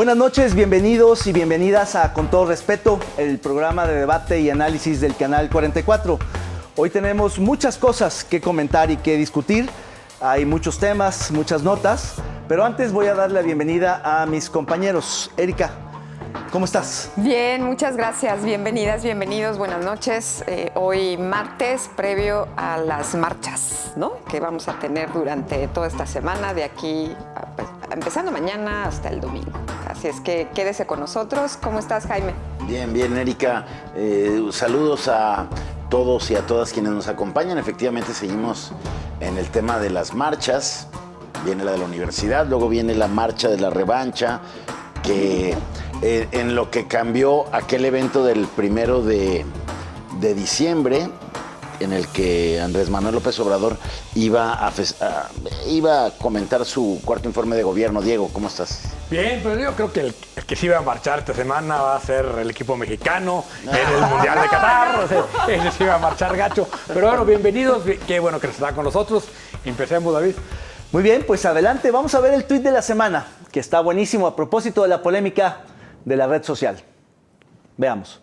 Buenas noches, bienvenidos y bienvenidas a Con Todo Respeto, el programa de debate y análisis del Canal 44. Hoy tenemos muchas cosas que comentar y que discutir. Hay muchos temas, muchas notas, pero antes voy a dar la bienvenida a mis compañeros. Erika, ¿cómo estás? Bien, muchas gracias. Bienvenidas, bienvenidos, buenas noches. Hoy martes, previo a las marchas, ¿no?, que vamos a tener durante toda esta semana, de aquí, empezando mañana hasta el domingo. Así es que quédese con nosotros. ¿Cómo estás, Jaime? Bien, bien, Erika. Saludos a todos y a todas quienes nos acompañan. Efectivamente, seguimos en el tema de las marchas. Viene la de la universidad, luego viene la marcha de la revancha, que en lo que cambió aquel evento del 1 de diciembre, en el que Andrés Manuel López Obrador iba a comentar su cuarto informe de gobierno. Diego, ¿cómo estás? Bien, pero yo creo que el que sí va a marchar esta semana va a ser el equipo mexicano en el Mundial de Qatar. O sea, ese sí va a marchar gacho. Pero bueno, bienvenidos, qué bueno que están con nosotros. Empecemos, David. Muy bien, pues adelante. Vamos a ver el tuit de la semana, que está buenísimo a propósito de la polémica de la red social. Veamos.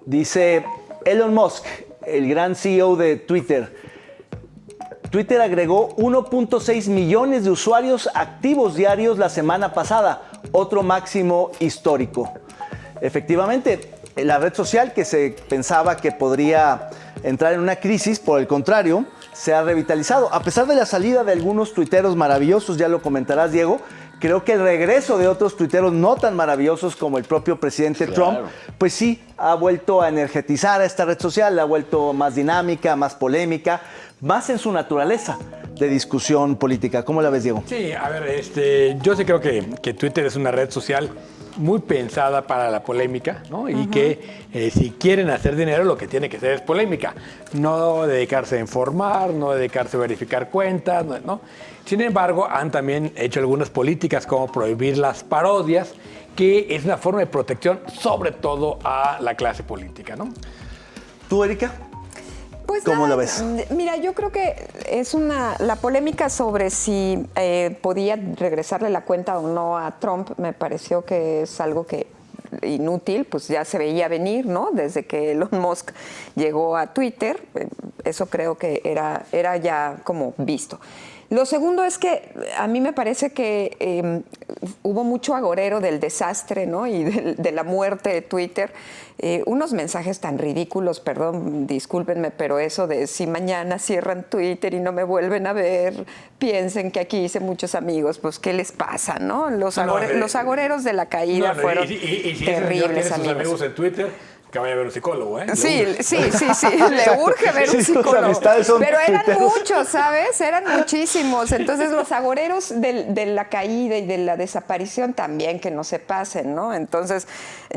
Dice Elon Musk, el gran CEO de Twitter. Twitter agregó 1.6 millones de usuarios activos diarios la semana pasada, otro máximo histórico. Efectivamente, la red social, que se pensaba que podría entrar en una crisis, por el contrario, se ha revitalizado. A pesar de la salida de algunos tuiteros maravillosos, ya lo comentarás, Diego, creo que el regreso de otros tuiteros no tan maravillosos como el propio presidente Trump, pues sí, ha vuelto a energetizar a esta red social, la ha vuelto más dinámica, más polémica, más en su naturaleza de discusión política. ¿Cómo la ves, Diego? Sí, a ver, yo sí creo que Twitter es una red social muy pensada para la polémica, ¿no? Y que si quieren hacer dinero, lo que tiene que ser es polémica. No dedicarse a informar, no dedicarse a verificar cuentas, ¿no? Sin embargo, han también hecho algunas políticas como prohibir las parodias, que es una forma de protección sobre todo a la clase política, ¿no? ¿Tú, Erika? Pues ¿Cómo lo ves? Mira, yo creo que es la polémica sobre si podía regresarle la cuenta o no a Trump, me pareció que es algo que inútil, pues ya se veía venir, ¿no? Desde que Elon Musk llegó a Twitter, eso creo que era ya como visto. Lo segundo es que a mí me parece que hubo mucho agorero del desastre, ¿no?, y de la muerte de Twitter. Unos mensajes tan ridículos, perdón, discúlpenme, pero eso de si mañana cierran Twitter y no me vuelven a ver, piensen que aquí hice muchos amigos, pues ¿qué les pasa, no? Los agoreros de la caída fueron y si terribles, sus amigos en Twitter, que vaya a ver un psicólogo, ¿eh? Sí, le urge ver un psicólogo. Pero eran muchos, ¿sabes? Eran muchísimos. Entonces, los agoreros de la caída y de la desaparición también, que no se pasen, ¿no? Entonces,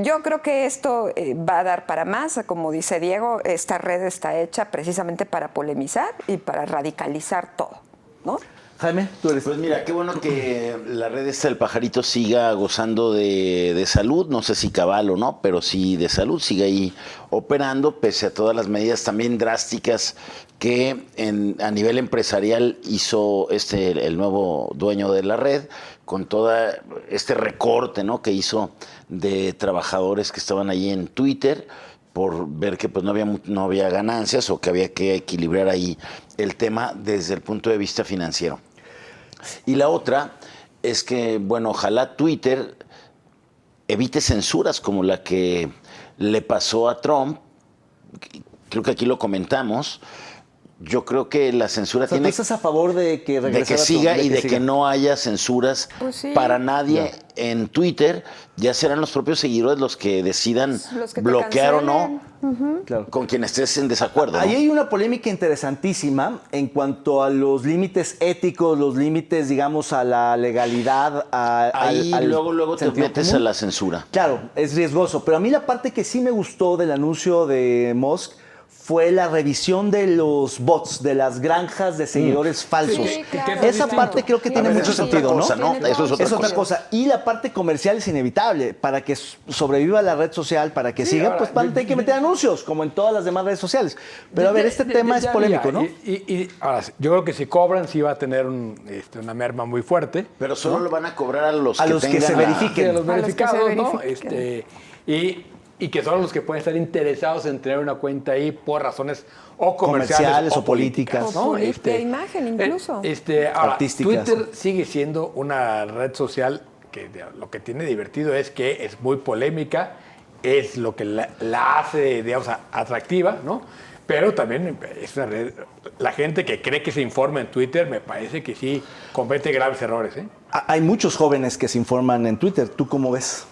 yo creo que esto va a dar para más. Como dice Diego, esta red está hecha precisamente para polemizar y para radicalizar todo, ¿no? Jaime, tú eres... Pues mira, qué bueno que la red esta del pajarito siga gozando de salud, no sé si cabal o no, pero sí de salud, sigue ahí operando, pese a todas las medidas también drásticas que a nivel empresarial hizo el nuevo dueño de la red, con todo este recorte, ¿no?, que hizo de trabajadores que estaban ahí en Twitter, por ver que pues no había ganancias o que había que equilibrar ahí el tema desde el punto de vista financiero. Y la otra es que, bueno, ojalá Twitter evite censuras como la que le pasó a Trump. Creo que aquí lo comentamos. Yo creo que la censura ¿Tú estás a favor de que regrese? De que siga y de que no haya censuras para nadie en Twitter. Ya serán los propios seguidores los que decidan bloquear o no con quien estés en desacuerdo, ¿no? Ahí hay una polémica interesantísima en cuanto a los límites éticos, los límites, digamos, a la legalidad. Ahí luego te metes a la censura. Claro, es riesgoso. Pero a mí la parte que sí me gustó del anuncio de Musk fue la revisión de los bots, de las granjas de seguidores falsos. Sí, claro. Esa parte creo que tiene ver, mucho eso es otra sentido, cosa, ¿no? ¿no? Eso es otra Es otra cosa. cosa. Y la parte comercial es inevitable. Para que sobreviva la red social, para que siga, ahora, pues van a tener que meter anuncios, como en todas las demás redes sociales. Pero a ver, este tema es polémico, ¿no? Y ahora, yo creo que si cobran, sí va a tener una merma muy fuerte. Pero solo lo van a cobrar a los A que los que tengan se la- verifiquen. Sí, a los A los que se verificados, ¿no? verifiquen. Y que son los que pueden estar interesados en tener una cuenta ahí por razones o comerciales, Comerciales o políticas. O de imagen incluso. Ahora, Artísticas. Twitter sigue siendo una red social que lo que tiene divertido es que es muy polémica, es lo que la hace, digamos, atractiva, ¿no? Pero también es una red, la gente que cree que se informa en Twitter, me parece que sí comete graves errores, ¿eh? Hay muchos jóvenes que se informan en Twitter. ¿Tú cómo ves?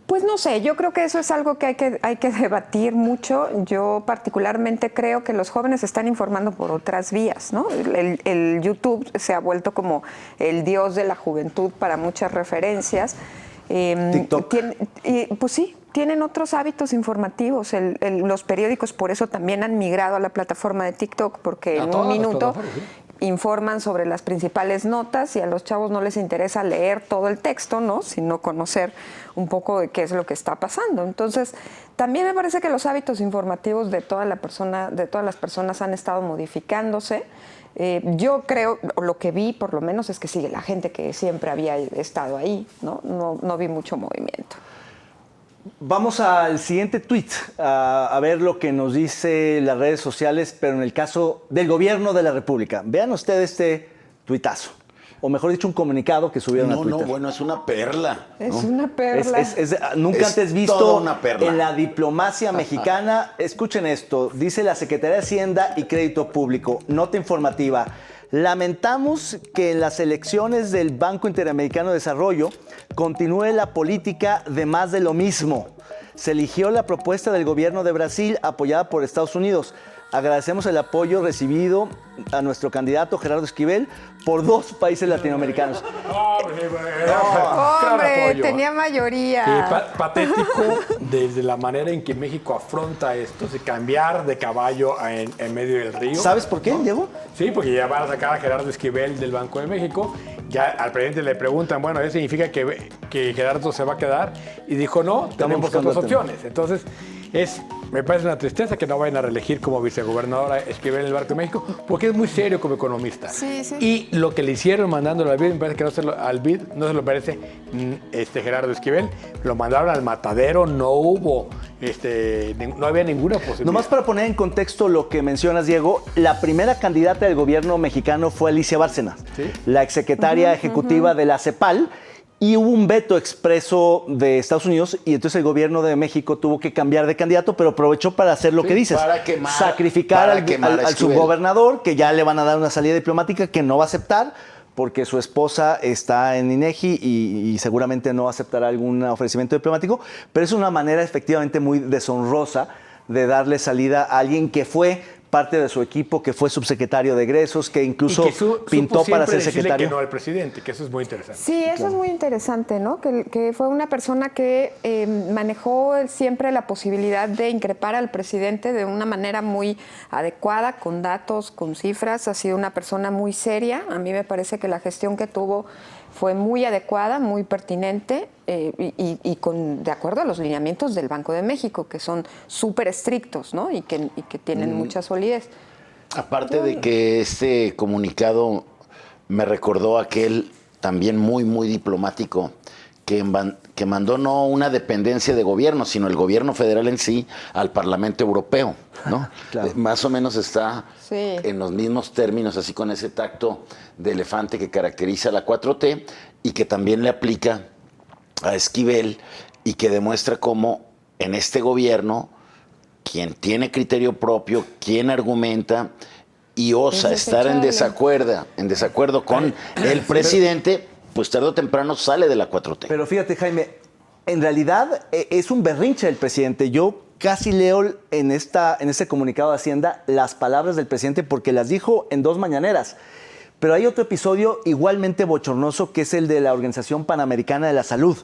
Pues no sé, yo creo que eso es algo que hay que debatir mucho. Yo particularmente creo que los jóvenes se están informando por otras vías, ¿no? El YouTube se ha vuelto como el dios de la juventud para muchas referencias. TikTok. Pues sí, tienen otros hábitos informativos. Los periódicos por eso también han migrado a la plataforma de TikTok, porque A en todas un las minuto plataformas, sí. informan sobre las principales notas y a los chavos no les interesa leer todo el texto, ¿no? Sino conocer un poco de qué es lo que está pasando. Entonces, también me parece que los hábitos informativos de todas las personas han estado modificándose. Yo creo, o lo que vi por lo menos es que sigue la gente que siempre había estado ahí, ¿no? No vi mucho movimiento. Vamos al siguiente tweet, a ver lo que nos dice las redes sociales, pero en el caso del gobierno de la República. Vean ustedes este tuitazo, o mejor dicho, un comunicado que subieron a No, Twitter. no, bueno, es una perla. Es ¿no? una perla. Nunca Es antes visto toda una perla. en la diplomacia mexicana. Escuchen esto, dice la Secretaría de Hacienda y Crédito Público, nota informativa. Lamentamos que en las elecciones del Banco Interamericano de Desarrollo continúe la política de más de lo mismo. Se eligió la propuesta del gobierno de Brasil apoyada por Estados Unidos. Agradecemos el apoyo recibido a nuestro candidato Gerardo Esquivel por 2 países latinoamericanos. Hombre, tenía mayoría. Patético desde la manera en que México afronta esto, de cambiar de caballo en medio del río. ¿Sabes por qué, Diego? Sí, porque ya van a sacar a Gerardo Esquivel del Banco de México. Ya al presidente le preguntan, bueno, ¿eso significa que Gerardo se va a quedar? Y dijo, no, tenemos buscando otras alternativas. opciones. Entonces, me parece una tristeza que no vayan a reelegir como vicegobernadora Esquivel en el Banco de México, porque es muy serio como economista. Sí, sí. Y lo que le hicieron mandándolo al BID, me parece que al BID no se lo merece Gerardo Esquivel. Lo mandaron al matadero, no hubo, no había ninguna posibilidad. Nomás para poner en contexto lo que mencionas, Diego, la primera candidata del gobierno mexicano fue Alicia Bárcenas, Sí. la exsecretaria ejecutiva de la CEPAL, y hubo un veto expreso de Estados Unidos y entonces el gobierno de México tuvo que cambiar de candidato, pero aprovechó para hacer lo Sí, que dices, sacrificar al a Esquivel. subgobernador, que ya le van a dar una salida diplomática que no va a aceptar, porque su esposa está en INEGI y seguramente no aceptará algún ofrecimiento diplomático, pero es una manera efectivamente muy deshonrosa de darle salida a alguien que fue parte de su equipo, que fue subsecretario de egresos, que incluso pintó para ser secretario. Que no al presidente, que eso es muy interesante. Sí, eso es muy interesante, ¿no? Que fue una persona que manejó siempre la posibilidad de increpar al presidente de una manera muy adecuada, con datos, con cifras. Ha sido una persona muy seria. A mí me parece que la gestión que tuvo fue muy adecuada, muy pertinente y de acuerdo a los lineamientos del Banco de México, que son súper estrictos, ¿no? Y que tienen mucha solidez. Aparte de que este comunicado me recordó aquel también muy, muy diplomático que mandó no una dependencia de gobierno, sino el gobierno federal en sí al Parlamento Europeo, ¿no? Claro. Más o menos está Sí. en los mismos términos, así con ese tacto de elefante que caracteriza a la 4T y que también le aplica a Esquivel y que demuestra cómo en este gobierno quien tiene criterio propio, quien argumenta y osa Es estar en desechable. desacuerdo con el presidente, pues tarde o temprano sale de la 4T. Pero fíjate, Jaime, en realidad es un berrinche del presidente. Yo casi leo en este comunicado de Hacienda las palabras del presidente porque las dijo en 2 mañaneras. Pero hay otro episodio igualmente bochornoso que es el de la Organización Panamericana de la Salud.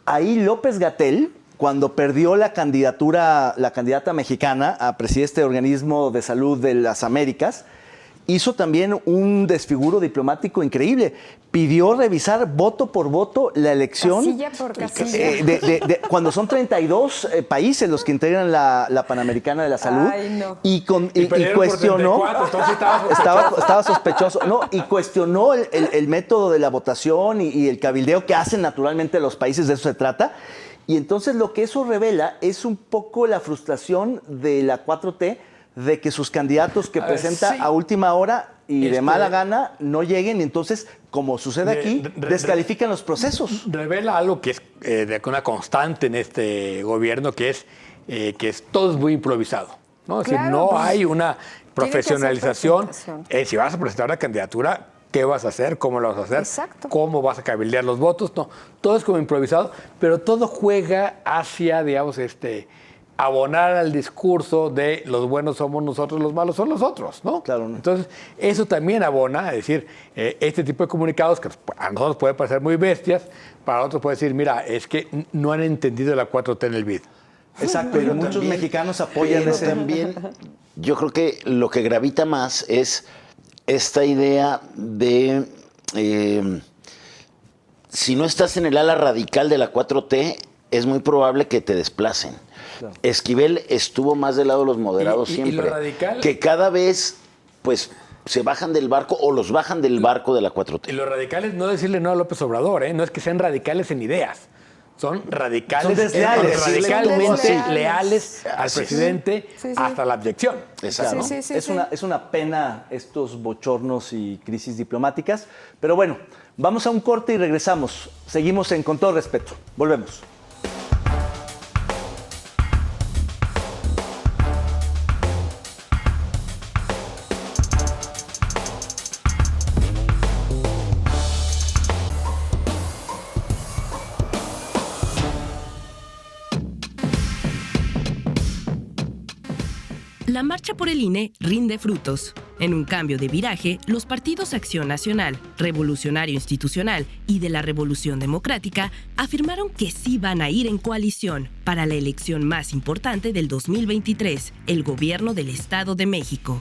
Ahí López-Gatell cuando perdió la candidata mexicana a presidir este organismo de salud de las Américas, hizo también un desfiguro diplomático increíble. Pidió revisar voto por voto la elección. Casilla por casilla. Cuando son 32 países los que integran la Panamericana de la Salud. Ay, no. Y perdieron cuestionó. por 34, entonces Estaba sospechoso. No, y cuestionó el método de la votación y el cabildeo que hacen naturalmente los países, de eso se trata. Y entonces lo que eso revela es un poco la frustración de la 4T de que sus candidatos que presenta sí. a última hora y de mala gana no lleguen, y entonces, como sucede aquí, descalifican los procesos. Revela algo que es una constante en este gobierno, que es todo es muy improvisado, ¿no? Es decir, Claro, no pues, hay una profesionalización. presentación. Si vas a presentar una candidatura, ¿qué vas a hacer? ¿Cómo lo vas a hacer? Exacto. ¿Cómo vas a cabildear los votos? No, todo es como improvisado, pero todo juega hacia, digamos, abonar al discurso de los buenos somos nosotros, los malos son los otros, ¿no? Claro, ¿no? Entonces, eso también abona, es decir, este tipo de comunicados que a nosotros puede parecer muy bestias, para otros puede decir, mira, es que no han entendido la 4T en el BID. Exacto, y muchos también- mexicanos apoyan pero ese. también, yo creo que lo que gravita más es esta idea de si no estás en el ala radical de la 4T, es muy probable que te desplacen. Claro. Esquivel estuvo más del lado de los moderados Y siempre. lo radical- que cada vez, pues, se bajan del barco o los bajan del barco de la 4T. Y los radicales, no decirle no a López Obrador, no es que sean radicales en ideas. Son radicales, Son desleales. radicalmente Son leales al Así es. presidente Sí, sí. hasta la abyección. Exacto. Sí, sí, sí, es, sí. es una pena estos bochornos y crisis diplomáticas. Pero bueno, vamos a un corte y regresamos. Seguimos en Con Todo Respeto. Volvemos. La marcha por el INE rinde frutos. En un cambio de viraje, los partidos Acción Nacional, Revolucionario Institucional y de la Revolución Democrática afirmaron que sí van a ir en coalición para la elección más importante del 2023, el gobierno del Estado de México.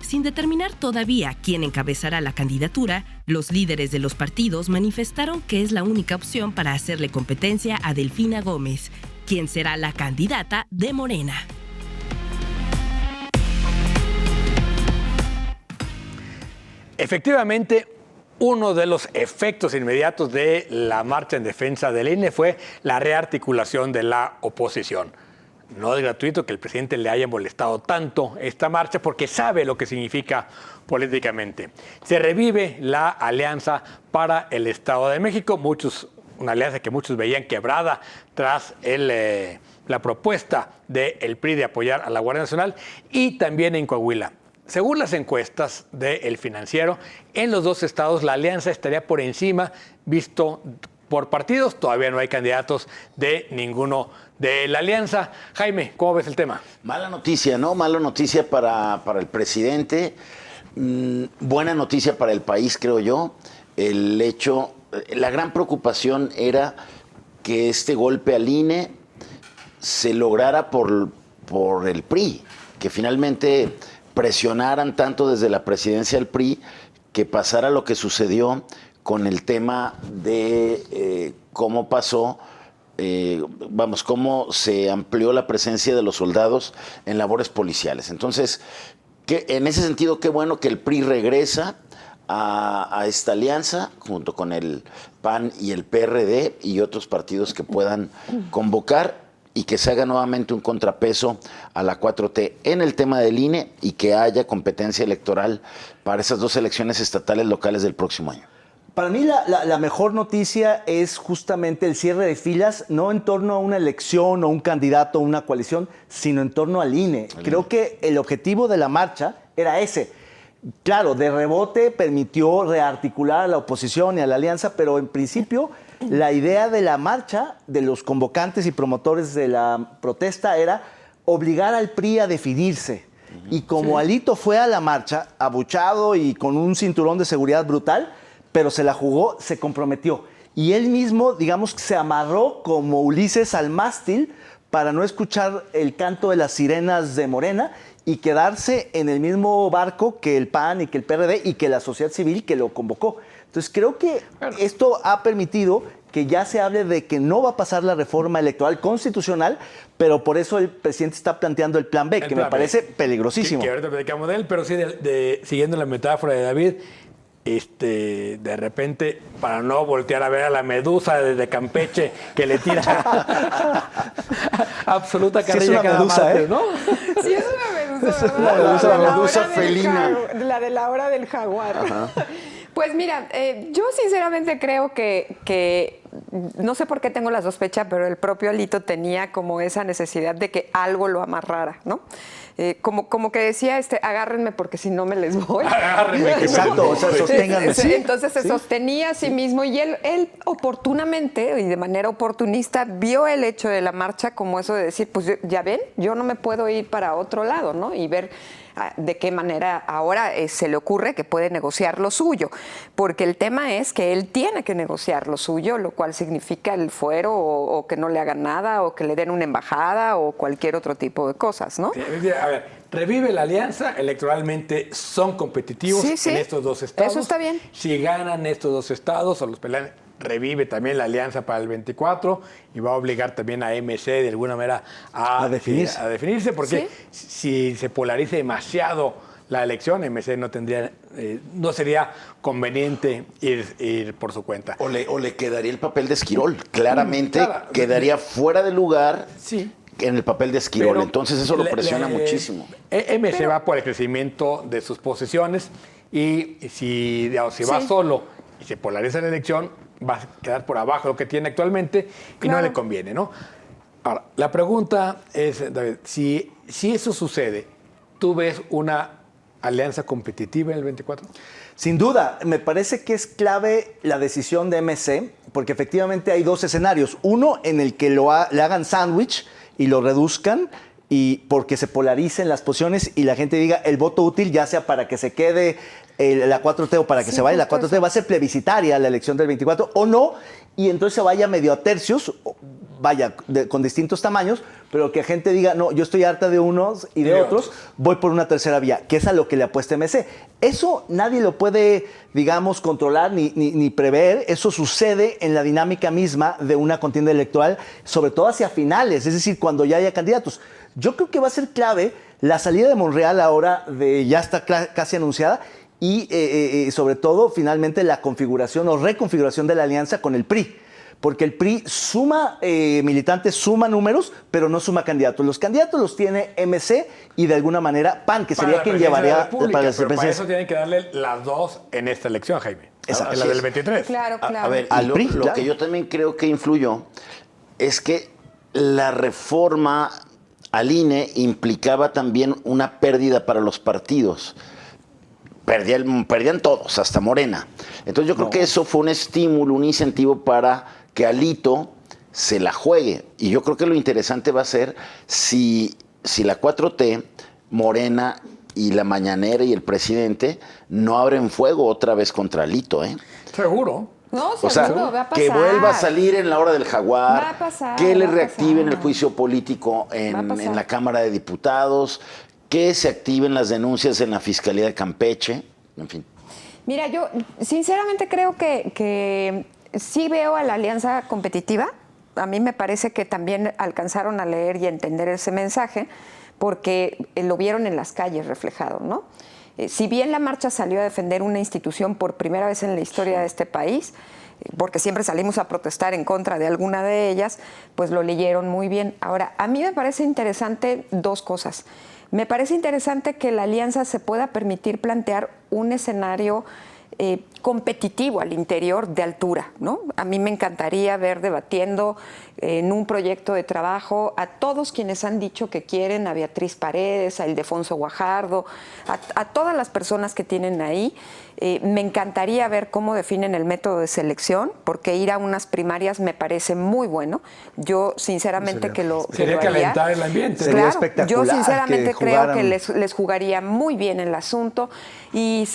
Sin determinar todavía quién encabezará la candidatura, los líderes de los partidos manifestaron que es la única opción para hacerle competencia a Delfina Gómez, quien será la candidata de Morena. Efectivamente, uno de los efectos inmediatos de la marcha en defensa del INE fue la rearticulación de la oposición. No es gratuito que el presidente le haya molestado tanto esta marcha porque sabe lo que significa políticamente. Se revive la Alianza para el Estado de México, una alianza que muchos veían quebrada tras la propuesta del PRI de apoyar a la Guardia Nacional, y también en Coahuila. Según las encuestas del Financiero, en los dos estados la alianza estaría por encima, visto por partidos. Todavía no hay candidatos de ninguno de la alianza. Jaime, ¿cómo ves el tema? Mala noticia, ¿no? Mala noticia para el presidente. Buena noticia para el país, creo yo. La gran preocupación era que este golpe al INE se lograra por el PRI, que finalmente presionaran tanto desde la presidencia del PRI que pasara lo que sucedió con el tema de cómo pasó, cómo se amplió la presencia de los soldados en labores policiales. Entonces, en ese sentido, qué bueno que el PRI regresa a esta alianza junto con el PAN y el PRD y otros partidos que puedan convocar, y que se haga nuevamente un contrapeso a la 4T en el tema del INE y que haya competencia electoral para esas dos elecciones estatales locales del próximo año. Para mí la mejor noticia es justamente el cierre de filas, no en torno a una elección o un candidato o una coalición, sino en torno al INE. Creo que el objetivo de la marcha era ese. Claro, de rebote permitió rearticular a la oposición y a la alianza, pero en principio la idea de la marcha, de los convocantes y promotores de la protesta, era obligar al PRI a definirse. Y como Alito fue a la marcha, abuchado y con un cinturón de seguridad brutal, pero se la jugó, se comprometió. y él mismo, digamos, se amarró como Ulises al mástil para no escuchar el canto de las sirenas de Morena y quedarse en el mismo barco que el PAN y que el PRD y que la sociedad civil que lo convocó. Entonces creo que esto ha permitido que ya se hable de que no va a pasar la reforma electoral constitucional, pero por eso el presidente está planteando el plan B, que me parece peligrosísimo. Que ahorita platicamos de él, pero sí, siguiendo la metáfora de David, de repente, para no voltear a ver a la medusa desde Campeche que le tira absoluta carrilla sí, cada medusa, martes, ¿no? Sí, es una medusa, Es una ¿verdad? medusa, La medusa hora del felina. La de la hora del jaguar. Pues mira, yo sinceramente creo que no sé por qué tengo la sospecha, pero el propio Alito tenía como esa necesidad de que algo lo amarrara, ¿no? Como que decía, agárrenme porque si no me les voy. Agárrenme, que Exacto, o sea, sosténganme. Sí, Entonces se sostenía a sí mismo y él oportunamente y de manera oportunista vio el hecho de la marcha como eso de decir, pues ya ven, yo no me puedo ir para otro lado, ¿no? Y ver de qué manera ahora se le ocurre que puede negociar lo suyo, porque el tema es que él tiene que negociar lo suyo, lo cual significa el fuero o que no le hagan nada o que le den una embajada o cualquier otro tipo de cosas, ¿no? Sí, a ver, revive la alianza, electoralmente son competitivos en estos dos estados. Eso está bien. Si ganan estos dos estados o los pelean, revive también la alianza para el 24 y va a obligar también a MC de alguna manera a definirse, porque si se polariza demasiado la elección, MC no sería conveniente ir por su cuenta. O le quedaría el papel de Esquirol. Claramente quedaría fuera de lugar en el papel de Esquirol. Pero entonces eso lo presiona muchísimo. MC va por el crecimiento de sus posiciones y si va solo y se polariza la elección, va a quedar por abajo de lo que tiene actualmente y no le conviene, ¿no? Ahora, la pregunta es, David, si eso sucede, ¿tú ves una alianza competitiva en el 24? Sin duda, me parece que es clave la decisión de MC, porque efectivamente hay dos escenarios. Uno en el que le hagan sándwich y lo reduzcan, y porque se polaricen las posiciones y la gente diga el voto útil, ya sea para que se quede la 4T o para que se vaya la 4T, va a ser plebiscitaria la elección del 24 o no, y entonces se vaya medio a tercios, con distintos tamaños, pero que gente diga, no, yo estoy harta de unos y de otros, voy por una tercera vía, que es a lo que le apuesta MC. Eso nadie lo puede, digamos, controlar ni prever. Eso sucede en la dinámica misma de una contienda electoral, sobre todo hacia finales, es decir, cuando ya haya candidatos. Yo creo que va a ser clave la salida de Monreal ahora, ya está casi anunciada, y sobre todo, finalmente, la configuración o reconfiguración de la alianza con el PRI. Porque el PRI suma militantes, suma números, pero no suma candidatos. Los candidatos los tiene MC y de alguna manera PAN, que sería quien llevaría para la presidencia. Para eso tienen que darle las dos en esta elección, Jaime. En la del 23. Claro. A ver, lo que yo también creo que influyó es que la reforma al INE implicaba también una pérdida para los partidos. Perdían todos, hasta Morena. Entonces yo creo que eso fue un estímulo, un incentivo para que Alito se la juegue. Y yo creo que lo interesante va a ser si la 4T, Morena y la Mañanera y el presidente no abren fuego otra vez contra Alito, ¿eh? Seguro. No, o sea, va a pasar. Que vuelva a salir en la hora del jaguar, Va a pasar, que le va a reactiven pasar. el juicio político Va a en pasar. la Cámara de Diputados, que se activen las denuncias en la Fiscalía de Campeche, en fin. Mira, yo sinceramente creo que sí veo a la alianza competitiva. A mí me parece que también alcanzaron a leer y a entender ese mensaje porque lo vieron en las calles reflejado, ¿no? Si bien la marcha salió a defender una institución por primera vez en la historia de este país, porque siempre salimos a protestar en contra de alguna de ellas, pues lo leyeron muy bien. Ahora, a mí me parece interesante dos cosas. Me parece interesante que la alianza se pueda permitir plantear un escenario competitivo al interior de altura, ¿no? A mí me encantaría ver debatiendo en un proyecto de trabajo a todos quienes han dicho que quieren, a Beatriz Paredes, a Ildefonso Guajardo, a todas las personas que tienen ahí. Me encantaría ver cómo definen el método de selección, porque ir a unas primarias me parece muy bueno. Yo sinceramente Sería calentar el ambiente. Sería Claro, espectacular yo sinceramente que creo jugaran. que les jugaría muy bien el asunto. Y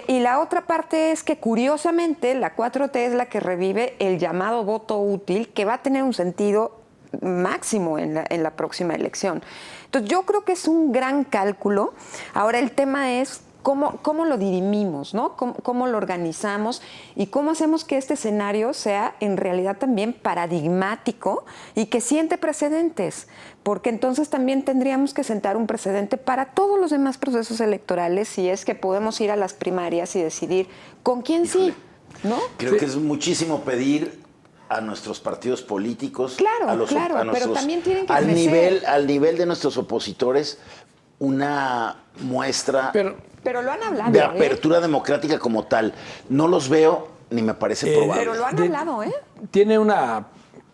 la otra parte es que curiosamente la 4T es la que revive el llamado voto útil, que va a tener un sentido máximo en la próxima elección. Entonces yo creo que es un gran cálculo. Ahora el tema es cómo lo dirimimos, ¿no? Cómo lo organizamos y cómo hacemos que este escenario sea en realidad también paradigmático y que siente precedentes, porque entonces también tendríamos que sentar un precedente para todos los demás procesos electorales si es que podemos ir a las primarias y decidir con quién sí, ¿no? Creo que es muchísimo pedir a nuestros partidos políticos, Claro, pero también tienen que crecer. al nivel de nuestros opositores, una muestra Pero lo han hablado, de apertura democrática como tal. No los veo ni me parece probable. Pero lo han hablado, ¿eh? Tiene una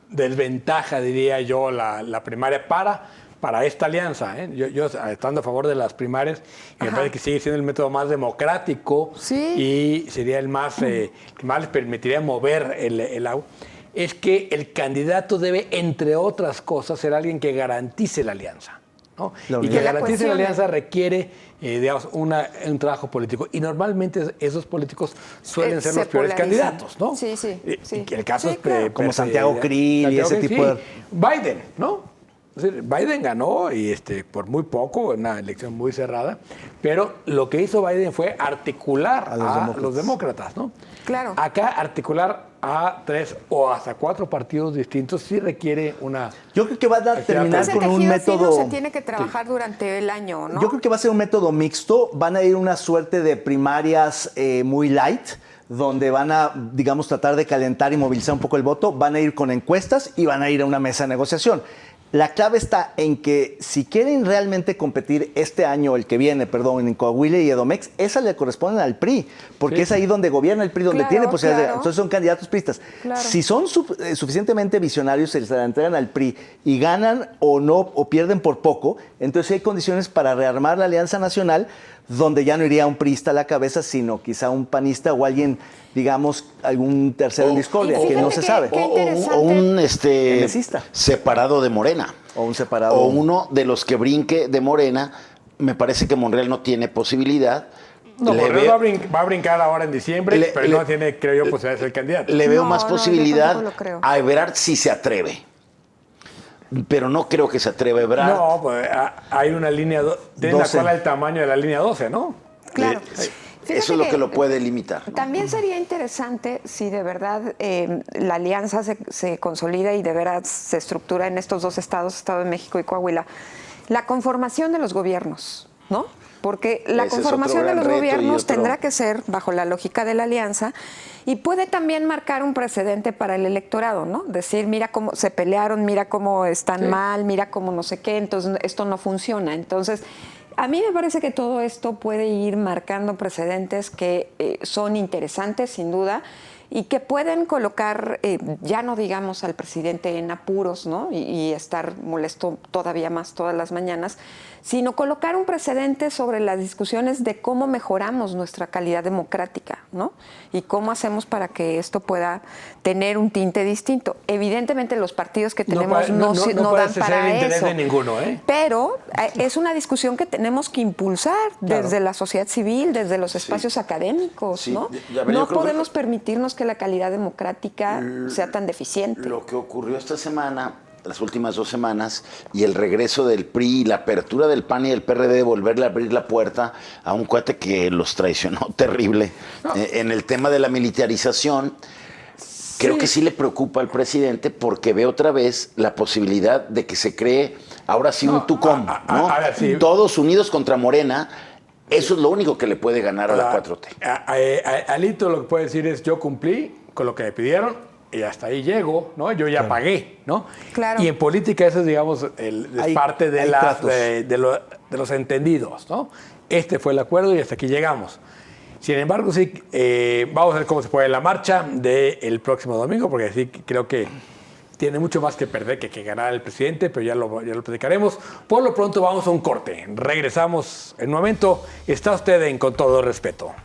desventaja, diría yo, la primaria para esta alianza. Yo estando a favor de las primarias, me parece que sigue siendo el método más democrático y sería el más que más les permitiría mover el agua. Es que el candidato debe, entre otras cosas, ser alguien que garantice la alianza, ¿no? Y que garantice la alianza requiere, digamos, un trabajo político. Y normalmente esos políticos suelen ser los peores candidatos, ¿no? Sí. El caso es claro. Como Santiago Krill y ese tipo de... Biden, ¿no? Es decir, Biden ganó y por muy poco, una elección muy cerrada, pero lo que hizo Biden fue articular a los demócratas, ¿no? Claro. Acá articular a 3 o hasta 4 partidos distintos sí requiere una... Yo creo que va a terminar Ese con un tejido método... fino se tiene que trabajar durante el año, ¿no? Yo creo que va a ser un método mixto. Van a ir una suerte de primarias muy light, donde van a, digamos, tratar de calentar y movilizar un poco el voto. Van a ir con encuestas y van a ir a una mesa de negociación. La clave está en que si quieren realmente competir este año, el que viene, perdón, en Coahuila y Edomex, esas le corresponden al PRI, porque es ahí donde gobierna el PRI, donde tiene posibilidades. Entonces son candidatos priistas. Claro. Si son suficientemente visionarios, se la entregan al PRI y ganan o no, o pierden por poco, entonces hay condiciones para rearmar la Alianza Nacional, donde ya no iría un priista a la cabeza, sino quizá un panista o alguien, digamos, algún tercero en discordia, que no se sabe. O un separado de Morena. O un separado. O uno de los que brinque de Morena. Me parece que Monreal no tiene posibilidad. No, Monreal va a brincar ahora en diciembre, pero no tiene, creo yo, posibilidad de ser candidato. Le veo más posibilidad yo tampoco lo creo. a Ebrard si se atreve. Pero no creo que se atreva Ebrard. No, pues hay una línea... Tiene la cola del tamaño de la línea 12, ¿no? Claro. Eso es lo que lo puede limitar. También sería interesante si de verdad la alianza se consolida y de verdad se estructura en estos dos estados, Estado de México y Coahuila, la conformación de los gobiernos, ¿no? Porque la conformación de los gobiernos tendrá que ser bajo la lógica de la alianza y puede también marcar un precedente para el electorado, ¿no? Decir, mira cómo se pelearon, mira cómo están mal, mira cómo no sé qué, entonces esto no funciona. Entonces, a mí me parece que todo esto puede ir marcando precedentes que son interesantes, sin duda, y que pueden colocar, ya no digamos al presidente en apuros, ¿no? Y estar molesto todavía más todas las mañanas, sino colocar un precedente sobre las discusiones de cómo mejoramos nuestra calidad democrática, ¿no? Y cómo hacemos para que esto pueda tener un tinte distinto. Evidentemente los partidos que tenemos no dan para interés eso. de ninguno, ¿eh? Pero es una discusión que tenemos que impulsar desde la sociedad civil, desde los espacios académicos, ¿no? No podemos permitirnos que la calidad democrática sea tan deficiente. Lo que ocurrió esta semana, las últimas 2 semanas, y el regreso del PRI y la apertura del PAN y del PRD de volverle a abrir la puerta a un cuate que los traicionó terrible en el tema de la militarización, creo que sí le preocupa al presidente porque ve otra vez la posibilidad de que se cree ahora sí un TUCOM, ¿no? Todos unidos contra Morena. Eso es lo único que le puede ganar a la 4T. Alito lo que puede decir es, yo cumplí con lo que me pidieron y hasta ahí llego, ¿no? Yo ya pagué, ¿no? Claro. Y en política eso es, digamos, es parte de los entendidos, ¿no? Este fue el acuerdo y hasta aquí llegamos. Sin embargo, sí, vamos a ver cómo se puede la marcha del próximo domingo, porque sí creo que tiene mucho más que perder que ganar el presidente, pero ya lo platicaremos. Por lo pronto vamos a un corte. Regresamos en un momento. Está usted en Con Todo Respeto.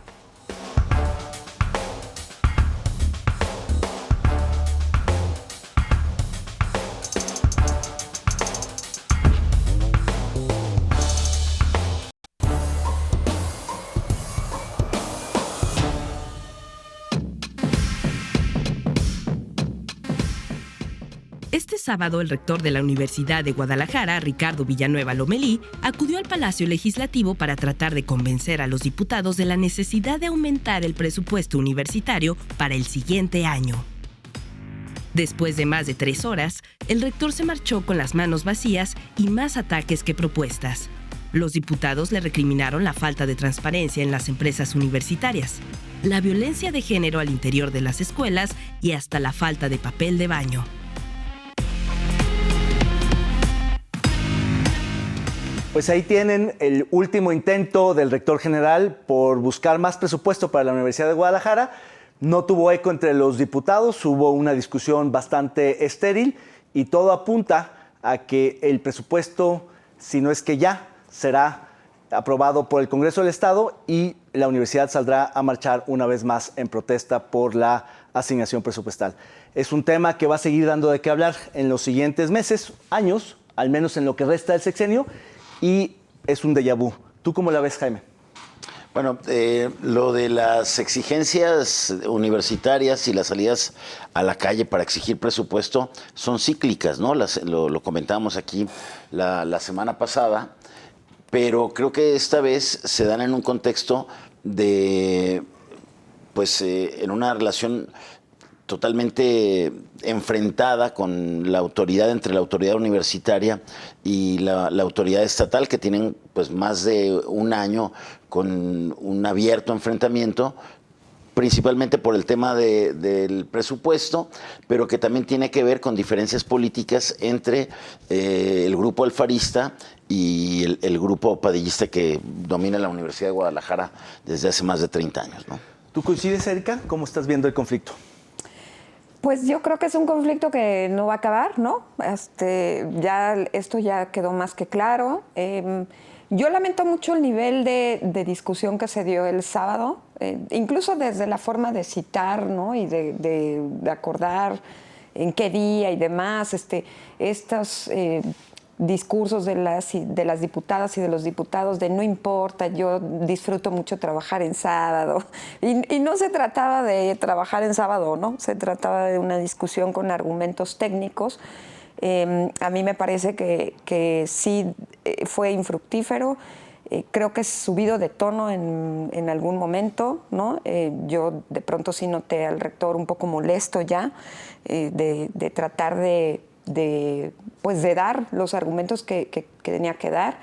Este sábado, el rector de la Universidad de Guadalajara, Ricardo Villanueva Lomelí, acudió al Palacio Legislativo para tratar de convencer a los diputados de la necesidad de aumentar el presupuesto universitario para el siguiente año. Después de más de 3 horas, el rector se marchó con las manos vacías y más ataques que propuestas. Los diputados le recriminaron la falta de transparencia en las empresas universitarias, la violencia de género al interior de las escuelas y hasta la falta de papel de baño. Pues ahí tienen el último intento del rector general por buscar más presupuesto para la Universidad de Guadalajara. No tuvo eco entre los diputados, hubo una discusión bastante estéril y todo apunta a que el presupuesto, si no es que ya, será aprobado por el Congreso del Estado y la universidad saldrá a marchar una vez más en protesta por la asignación presupuestal. Es un tema que va a seguir dando de qué hablar en los siguientes meses, años, al menos en lo que resta del sexenio, y es un déjà vu. ¿Tú cómo la ves, Jaime? Bueno, lo de las exigencias universitarias y las salidas a la calle para exigir presupuesto son cíclicas, ¿no? Lo comentábamos aquí la semana pasada, pero creo que esta vez se dan en un contexto de, pues, en una relación totalmente enfrentada con la autoridad, entre la autoridad universitaria y la autoridad estatal, que tienen pues más de un año con un abierto enfrentamiento, principalmente por el tema del presupuesto, pero que también tiene que ver con diferencias políticas entre el grupo alfarista y el grupo padillista que domina la Universidad de Guadalajara desde hace más de 30 años, ¿no? ¿Tú coincides, Erika? ¿Cómo estás viendo el conflicto? Pues yo creo que es un conflicto que no va a acabar, ¿no? Esto ya quedó más que claro. Yo lamento mucho el nivel de discusión que se dio el sábado, incluso desde la forma de citar, ¿no? Y de acordar en qué día y demás. Estos discursos de las diputadas y de los diputados de no importa, yo disfruto mucho trabajar en sábado. Y no se trataba de trabajar en sábado, ¿no? Se trataba de una discusión con argumentos técnicos. A mí me parece que sí fue infructífero. Creo que es subido de tono en algún momento, ¿no? Yo de pronto sí noté al rector un poco molesto ya de tratar de dar los argumentos que tenía que dar.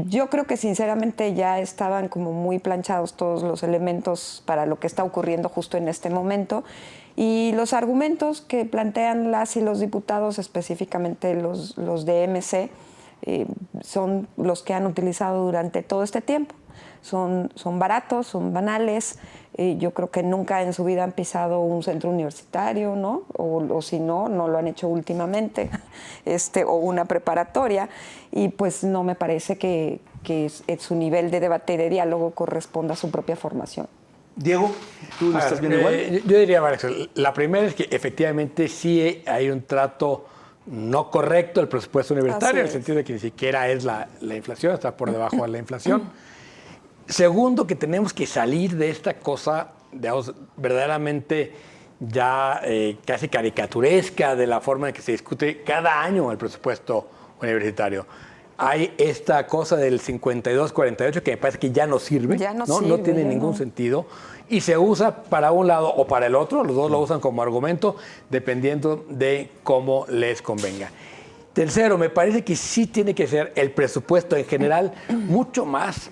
Yo creo que sinceramente ya estaban como muy planchados todos los elementos para lo que está ocurriendo justo en este momento, y los argumentos que plantean las y los diputados, específicamente los de MC, son los que han utilizado durante todo este tiempo. Son baratos, son banales. Yo creo que nunca en su vida han pisado un centro universitario, ¿no? O si no lo han hecho últimamente, o una preparatoria. Y pues no me parece que su nivel de debate y de diálogo corresponda a su propia formación. Diego, ¿tú lo estás viendo igual? Yo diría varias cosas. La primera es que efectivamente sí hay un trato no correcto del presupuesto universitario, en el sentido de que ni siquiera es la inflación, está por debajo de la inflación. Segundo, que tenemos que salir de esta cosa, digamos, verdaderamente ya casi caricaturesca de la forma en que se discute cada año el presupuesto universitario. Hay esta cosa del 52-48 que me parece que ya no sirve, no tiene ningún sentido, y se usa para un lado o para el otro, los dos lo usan como argumento, dependiendo de cómo les convenga. Tercero, me parece que sí tiene que ser el presupuesto en general mucho más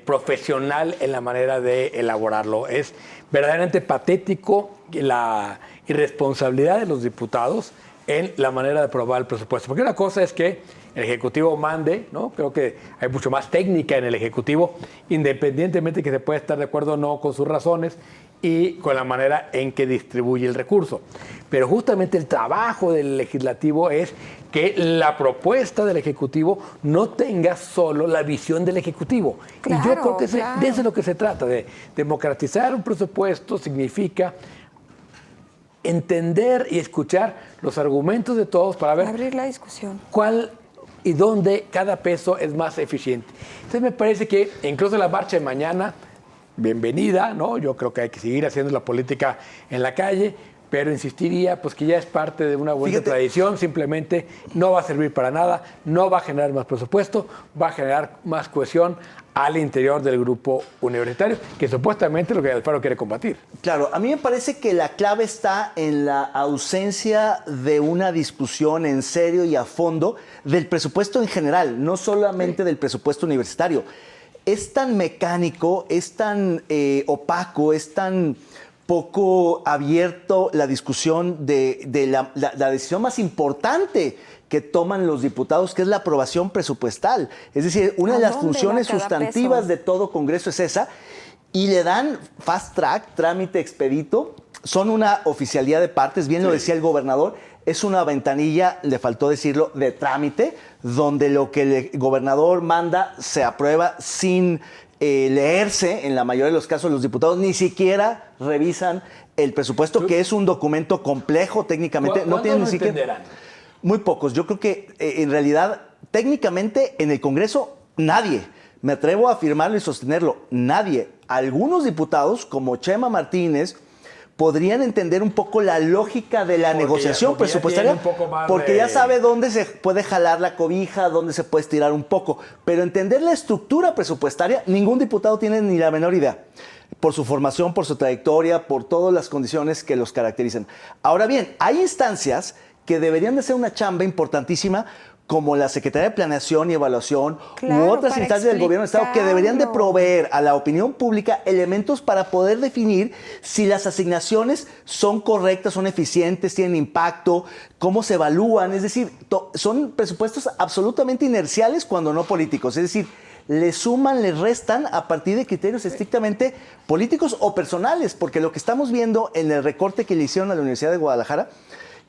profesional en la manera de elaborarlo. Es verdaderamente patético la irresponsabilidad de los diputados en la manera de aprobar el presupuesto. Porque una cosa es que el Ejecutivo mande, ¿no? Creo que hay mucho más técnica en el Ejecutivo, independientemente de que se pueda estar de acuerdo o no con sus razones y con la manera en que distribuye el recurso. Pero justamente el trabajo del Legislativo es que la propuesta del Ejecutivo no tenga solo la visión del Ejecutivo. Claro, y yo creo que de eso es lo que se trata, de democratizar un presupuesto significa entender y escuchar los argumentos de todos para ver abrir la discusión. ¿Cuál y dónde cada peso es más eficiente? Entonces me parece que incluso la marcha de mañana, bienvenida, ¿no? Yo creo que hay que seguir haciendo la política en la calle, pero insistiría pues que ya es parte de una buena tradición, simplemente no va a servir para nada, no va a generar más presupuesto, va a generar más cohesión al interior del grupo universitario, que supuestamente es lo que Alfaro quiere combatir. Claro, a mí me parece que la clave está en la ausencia de una discusión en serio y a fondo del presupuesto en general, no solamente del presupuesto universitario. Es tan mecánico, es tan opaco, es tan poco abierto la discusión de la decisión más importante que toman los diputados, que es la aprobación presupuestal. Es decir, una de las funciones sustantivas de todo Congreso es esa, y le dan fast track, trámite expedito, son una oficialidad de partes, bien lo decía el gobernador, es una ventanilla, le faltó decirlo, de trámite, donde lo que el gobernador manda se aprueba sin leerse. En la mayoría de los casos los diputados ni siquiera revisan el presupuesto, que es un documento complejo técnicamente. No tienen ni siquiera... entenderán? Muy pocos. Yo creo que en realidad, técnicamente, en el Congreso, nadie. Me atrevo a afirmarlo y sostenerlo. Nadie. Algunos diputados, como Chema Martínez, podrían entender un poco la lógica de la negociación presupuestaria, porque ya sabe dónde se puede jalar la cobija, dónde se puede estirar un poco. Pero entender la estructura presupuestaria, ningún diputado tiene ni la menor idea. Por su formación, por su trayectoria, por todas las condiciones que los caracterizan. Ahora bien, hay instancias que deberían de ser una chamba importantísima, como la Secretaría de Planeación y Evaluación, u otras instancias del Gobierno del Estado, que deberían de proveer a la opinión pública elementos para poder definir si las asignaciones son correctas, son eficientes, tienen impacto, cómo se evalúan. Es decir, son presupuestos absolutamente inerciales cuando no políticos. Es decir, le suman, le restan a partir de criterios estrictamente políticos o personales, porque lo que estamos viendo en el recorte que le hicieron a la Universidad de Guadalajara,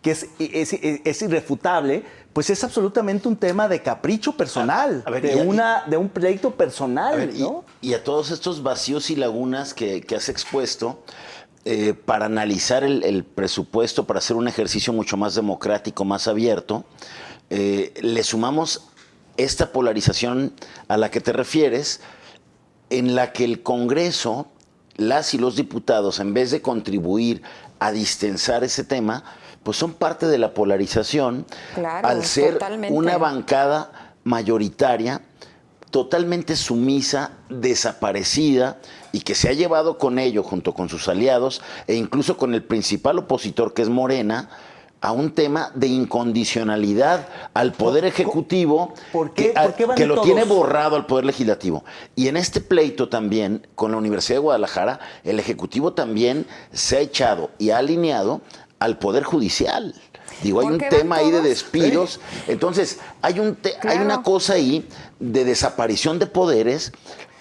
que es irrefutable, pues es absolutamente un tema de capricho personal, de un pleito personal, ¿no? Y a todos estos vacíos y lagunas que has expuesto, para analizar el presupuesto, para hacer un ejercicio mucho más democrático, más abierto, le sumamos esta polarización a la que te refieres, en la que el Congreso, las y los diputados, en vez de contribuir a distensar ese tema, pues son parte de la polarización, al ser una bancada mayoritaria totalmente sumisa, desaparecida, y que se ha llevado con ello, junto con sus aliados, e incluso con el principal opositor, que es Morena, a un tema de incondicionalidad al Poder Ejecutivo, que lo tiene borrado al Poder Legislativo. Y en este pleito también, con la Universidad de Guadalajara, el Ejecutivo también se ha echado y ha alineado al Poder Judicial. Digo, hay un tema ahí de despidos. Entonces, hay una cosa ahí de desaparición de poderes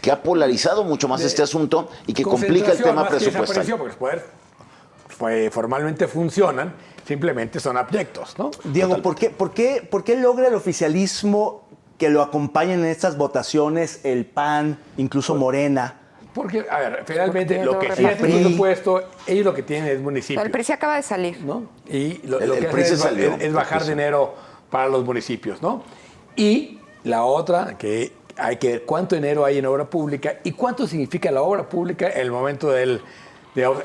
que ha polarizado mucho más este asunto y que complica el tema presupuestal. Porque los poderes formalmente funcionan, simplemente son abyectos, ¿no? Diego, ¿por qué logra el oficialismo que lo acompañen en estas votaciones el PAN, incluso Morena? Porque, a ver, finalmente lo que sí es el presupuesto, ellos lo que tienen es municipio. Pero el PRI se acaba de salir, ¿no? Y lo que hacen es bajar dinero para los municipios, ¿no? Y la otra, que hay que ver cuánto dinero hay en obra pública y cuánto significa la obra pública en el momento del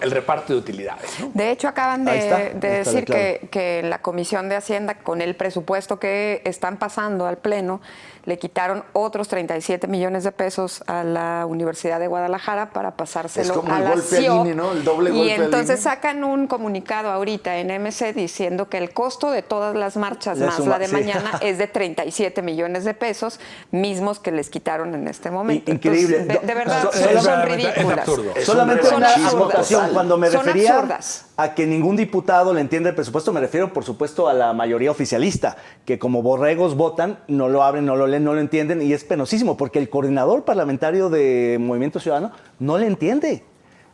reparto de utilidades, ¿no? De hecho, acaban de decir que la Comisión de Hacienda, con el presupuesto que están pasando al Pleno, le quitaron otros 37 millones de pesos a la Universidad de Guadalajara para pasárselo a la CIO. ¿no? El doble golpe. Y entonces sacan un comunicado ahorita en MC diciendo que el costo de todas las marchas más la de mañana es de 37 millones de pesos, mismos que les quitaron en este momento. Increíble. Entonces, de verdad, son ridículas. Es absurdo. Solamente una anotación. Cuando me refería absurdas a que ningún diputado le entiende el presupuesto, me refiero, por supuesto, a la mayoría oficialista, que como borregos votan, no lo abren, no lo leen, no lo entienden, y es penosísimo, porque el coordinador parlamentario de Movimiento Ciudadano no le entiende.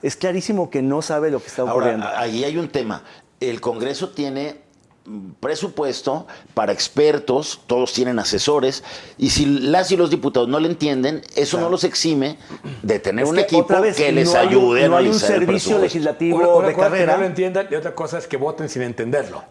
Es clarísimo que no sabe lo que está ocurriendo. Ahora, ahí hay un tema. El Congreso tiene presupuesto para expertos, todos tienen asesores, y si las y los diputados no le entienden, eso no los exime de tener un equipo que les ayude a analizar el presupuesto. No hay un servicio legislativo una de cosa carrera. Que no lo entiendan, y otra cosa es que voten sin entenderlo.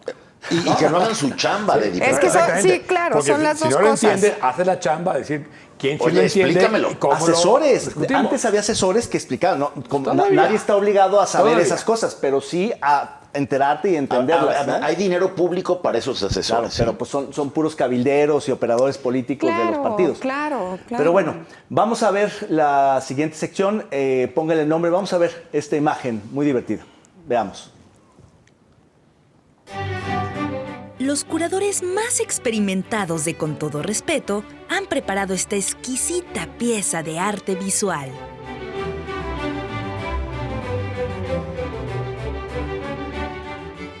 Y que no hagan su chamba de diputado. Es que sí, claro, porque son las dos cosas. Si no lo cosas. entiende, hace la chamba, decir quién sí Oye, lo entiende. explícamelo. Y cómo Asesores. lo discutimos. Antes había asesores que explicaban. ¿No? Todavía. Nadie está obligado a saber Todavía. esas cosas, pero sí a enterarte y entenderlas. ¿no? Hay dinero público para esos asesores. Claro, ¿sí? pero pues son puros cabilderos y operadores políticos de los partidos. Claro. Pero bueno, vamos a ver la siguiente sección. Póngale el nombre. Vamos a ver esta imagen muy divertida. Veamos. Los curadores más experimentados de Con Todo Respeto han preparado esta exquisita pieza de arte visual.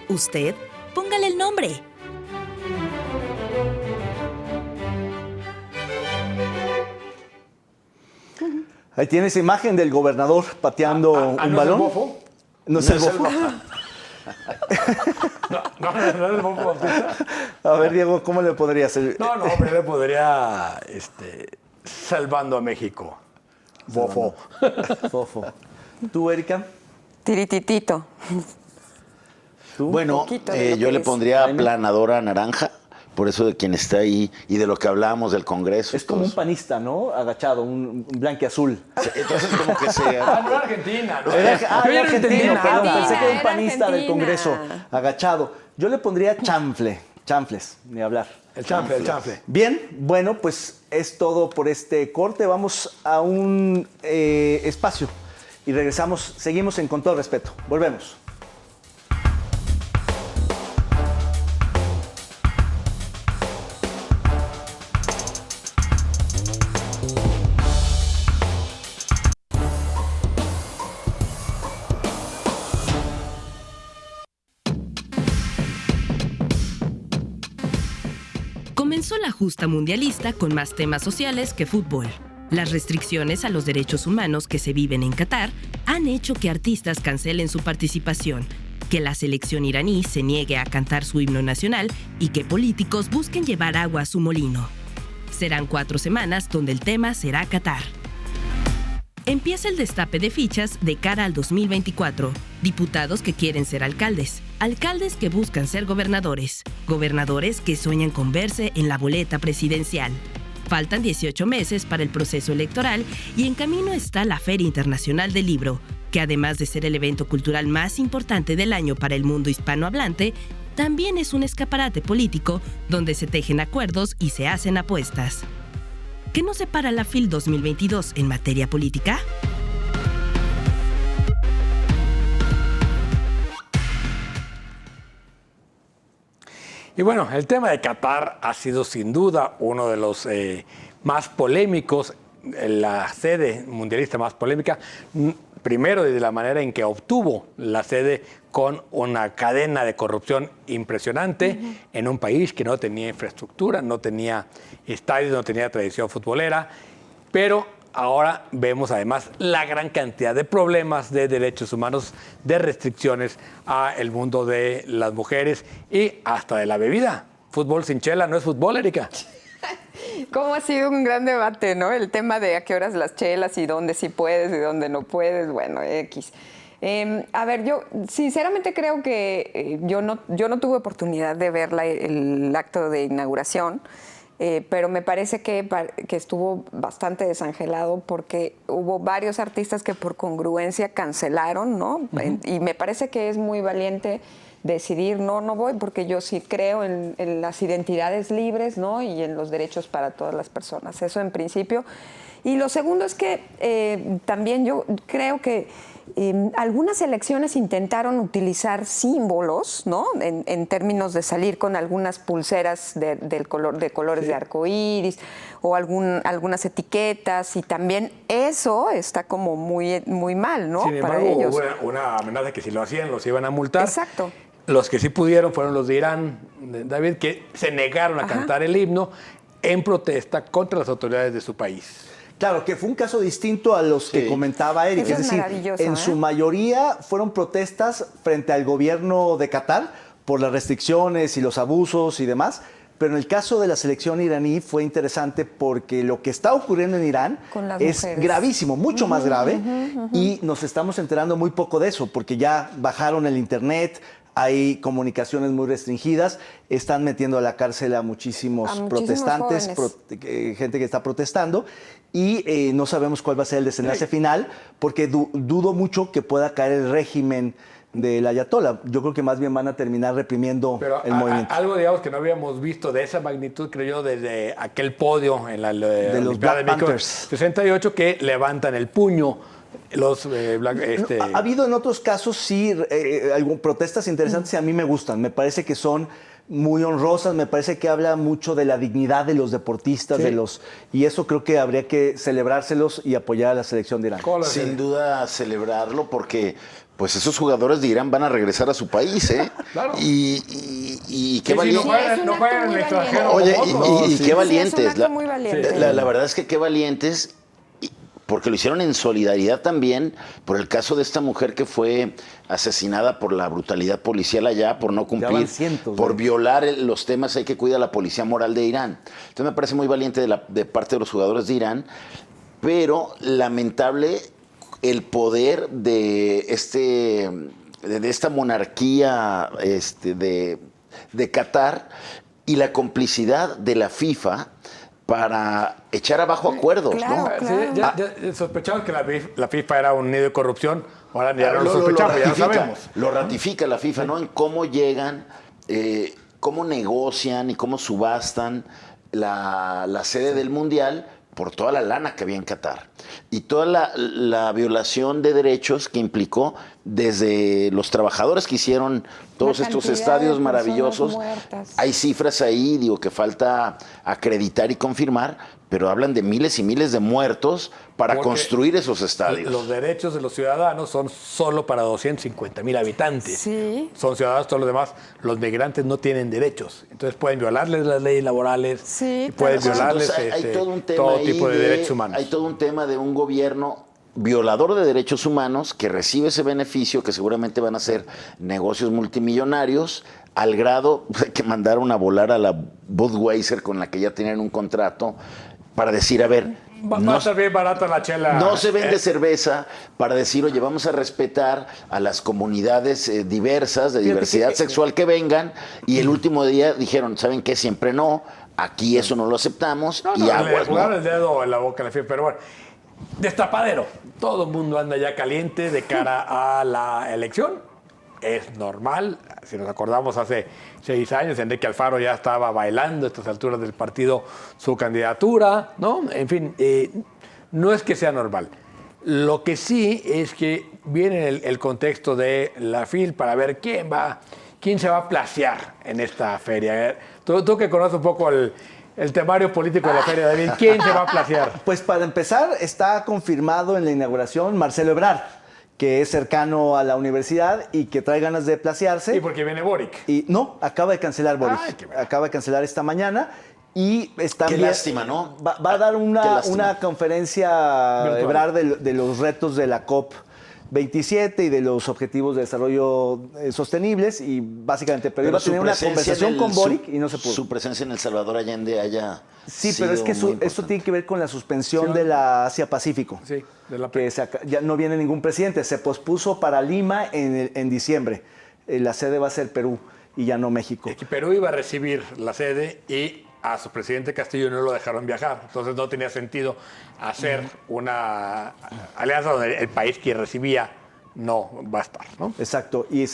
Usted, póngale el nombre. Ahí tiene esa imagen del gobernador pateando un ¿no balón. es el bofo? No es el bofo. No es el bofo Bautista. A ver, Diego, ¿cómo le podría hacer? No, pero le podría salvando a México. Bofo. Fofo. ¿Tú, Erika? Tirititito. ¿Tú? Bueno, poquito de lo yo que le es. pondría Jaime. planadora naranja, por eso de quien está ahí y de lo que hablábamos del Congreso. Es como un panista, ¿no? Agachado, un blanquiazul. Entonces, como que se... Ah, no, Argentina. ¿no? Era Yo ya no entendí argentino, nada. perdón, pensé que era un Era panista del Argentina. Congreso, agachado. Yo le pondría chanfles, ni hablar. El chanfle. Bien, bueno, pues es todo por este corte. Vamos a un espacio y regresamos. Seguimos en Con Todo Respeto. Volvemos. Comenzó la justa mundialista con más temas sociales que fútbol. Las restricciones a los derechos humanos que se viven en Qatar han hecho que artistas cancelen su participación, que la selección iraní se niegue a cantar su himno nacional y que políticos busquen llevar agua a su molino. Serán 4 semanas donde el tema será Qatar. Empieza el destape de fichas de cara al 2024. Diputados que quieren ser alcaldes, alcaldes que buscan ser gobernadores, gobernadores que sueñan con verse en la boleta presidencial. Faltan 18 meses para el proceso electoral y en camino está la Feria Internacional del Libro, que además de ser el evento cultural más importante del año para el mundo hispanohablante, también es un escaparate político donde se tejen acuerdos y se hacen apuestas. ¿Qué nos separa la FIL 2022 en materia política? Y bueno, el tema de Qatar ha sido sin duda uno de los más polémicos, la sede mundialista más polémica, primero desde la manera en que obtuvo la sede con una cadena de corrupción impresionante en un país que no tenía infraestructura, no tenía estadios, no tenía tradición futbolera, pero ahora vemos además la gran cantidad de problemas de derechos humanos, de restricciones a el mundo de las mujeres y hasta de la bebida. Fútbol sin chela no es fútbol, Erika. Cómo ha sido un gran debate, ¿no? El tema de a qué horas las chelas y dónde sí puedes y dónde no puedes, bueno, X. A ver, yo sinceramente creo que yo no tuve oportunidad de ver el acto de inauguración, pero me parece que estuvo bastante desangelado porque hubo varios artistas que por congruencia cancelaron, ¿no? Y me parece que es muy valiente decidir, no voy, porque yo sí creo en las identidades libres, ¿no? Y en los derechos para todas las personas. Eso en principio. Y lo segundo es que también yo creo que algunas elecciones intentaron utilizar símbolos, ¿no? En términos de salir con algunas pulseras de colores de arcoíris o algunas etiquetas, y también eso está como muy, muy mal, ¿no? Sin embargo, para ellos. hubo una amenaza que si lo hacían los iban a multar. Exacto. Los que sí pudieron fueron los de Irán, David, que se negaron a cantar el himno en protesta contra las autoridades de su país. Claro, que fue un caso distinto a los que comentaba Eric. Eso Es es decir, maravilloso, en su mayoría fueron protestas frente al gobierno de Qatar por las restricciones y los abusos y demás. Pero en el caso de la selección iraní fue interesante porque lo que está ocurriendo en Irán Con las es mujeres. gravísimo, mucho más grave. Y nos estamos enterando muy poco de eso porque ya bajaron el internet, hay comunicaciones muy restringidas, están metiendo a la cárcel a muchísimos protestantes, gente que está protestando, y no sabemos cuál va a ser el desenlace final, porque dudo mucho que pueda caer el régimen del ayatollah. Yo creo que más bien van a terminar reprimiendo Pero el movimiento. algo, digamos, que no habíamos visto de esa magnitud, creo yo, desde aquel podio en la De los Olimpiada Black de México Panthers. 68, que levantan el puño los Ha habido en otros casos, sí, protestas interesantes y a mí me gustan. Me parece que son muy honrosas, me parece que habla mucho de la dignidad de los deportistas, Sí. Y eso creo que habría que celebrárselos y apoyar a la selección de Irán. ¿Cómo lo ves? Sin duda celebrarlo porque pues esos jugadores de Irán van a regresar a su país, ¿eh? Claro. Y qué Sí, valiente. no juegan, es un no acto juegan en muy el extranjero. Oye, como otros. y sí. qué Sí, es un valientes. acto muy valiente. La verdad es que qué valientes, porque lo hicieron en solidaridad también por el caso de esta mujer que fue asesinada por la brutalidad policial allá, por no van cumplir, cientos, por ¿eh? violar los temas hay que cuida la policía moral de Irán. Entonces me parece muy valiente de parte de los jugadores de Irán, pero lamentable el poder de esta monarquía de Qatar y la complicidad de la FIFA para echar abajo acuerdos, claro. ¿no? Sí, ya sospechamos que la FIFA era un nido de corrupción, ahora ya no lo Lo sospechamos, ya lo ratifica, sabemos. lo ratifica la FIFA, ¿no? En cómo llegan, cómo negocian y cómo subastan la sede del Mundial por toda la lana que había en Qatar. Y toda la violación de derechos que implicó desde los trabajadores que hicieron todos La estos cantidad de estadios personas maravillosos. muertas. Hay cifras ahí, digo, que falta acreditar y confirmar, pero hablan de miles y miles de muertos para Porque construir esos estadios. Los derechos de los ciudadanos son solo para 250,000 habitantes. Sí. Son ciudadanos, todos los demás. Los migrantes no tienen derechos. Entonces pueden violarles las leyes laborales Sí, y pueden claro. violarles Entonces, hay todo un tema todo ahí tipo de derechos humanos. Hay todo un tema de un gobierno violador de derechos humanos que recibe ese beneficio, que seguramente van a ser negocios multimillonarios, al grado de que mandaron a volar a la Budweiser con la que ya tenían un contrato para decir, a ver, Va a estar bien barata la chela. no se vende cerveza, para decir, oye, vamos a respetar a las comunidades diversas, de diversidad sexual que vengan, y el último día dijeron, ¿saben qué? Siempre no, aquí eso no lo aceptamos, No, y le aguas, jugaron ¿no? el dedo en la boca a la FIFA, pero bueno. Destapadero. Todo el mundo anda ya caliente de cara a la elección. Es normal. Si nos acordamos, hace 6 años, Enrique Alfaro ya estaba bailando a estas alturas del partido su candidatura, ¿no? En fin, no es que sea normal. Lo que sí es que viene el contexto de la FIL para ver quién se va a placear en esta feria. Tú que conoces un poco el temario político de la feria, David, ¿quién se va a placear? Pues para empezar, está confirmado en la inauguración Marcelo Ebrard, que es cercano a la universidad y que trae ganas de placearse. Sí, porque viene Boric. Y no, acaba de cancelar Boris. Ay, qué bueno. Acaba de cancelar esta mañana y está Qué lástima, ¿no? Va a dar Qué una lástima. conferencia Virtual. Ebrard de los retos de la COP 27 y de los objetivos de desarrollo sostenibles y básicamente, pero iba a su tener una presencia conversación en con el- Boric y no se pudo. Su presencia en El Salvador Allende haya Sí, sido pero es que muy eso importante. tiene que ver con la suspensión Sí, de la Asia-Pacífico. Sí, de la Que ya no viene ningún presidente. Se pospuso para Lima en diciembre. La sede va a ser Perú y ya no México. que Perú iba a recibir la sede y a su presidente Castillo no lo dejaron viajar. Entonces no tenía sentido hacer una alianza donde el país que recibía no va a estar, ¿no? Exacto, y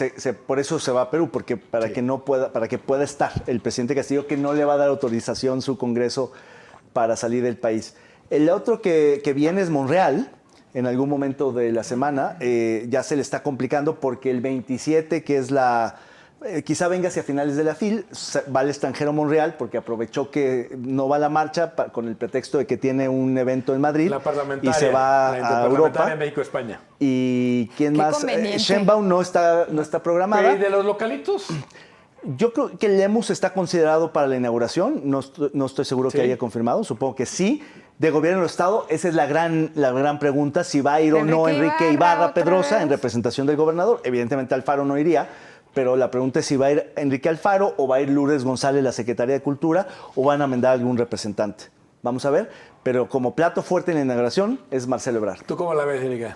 por eso se va a Perú, porque para que pueda estar el presidente Castillo, que no le va a dar autorización su Congreso para salir del país. El otro que viene es Monreal, en algún momento de la semana, ya se le está complicando porque el 27, que es quizá venga hacia finales de la FIL, va al extranjero Monreal porque aprovechó que no va a la marcha con el pretexto de que tiene un evento en Madrid La parlamentaria. y se va la a interparlamentaria Europa. México-España. ¿Y quién Qué más? conveniente. Sheinbaum no está programada. ¿Y de los localitos? Yo creo que Lemus está considerado para la inauguración. No estoy seguro ¿Sí? que haya confirmado. Supongo que sí. De gobierno del Estado, esa es la gran pregunta. Si va a ir o no Enrique Ibarra otra Pedrosa vez. en representación del gobernador. Evidentemente Alfaro no iría. Pero la pregunta es si va a ir Enrique Alfaro o va a ir Lourdes González, la Secretaría de Cultura, o van a mandar algún representante. Vamos a ver. Pero como plato fuerte en la inauguración es Marcelo Ebrard. ¿Tú cómo la ves, Erika?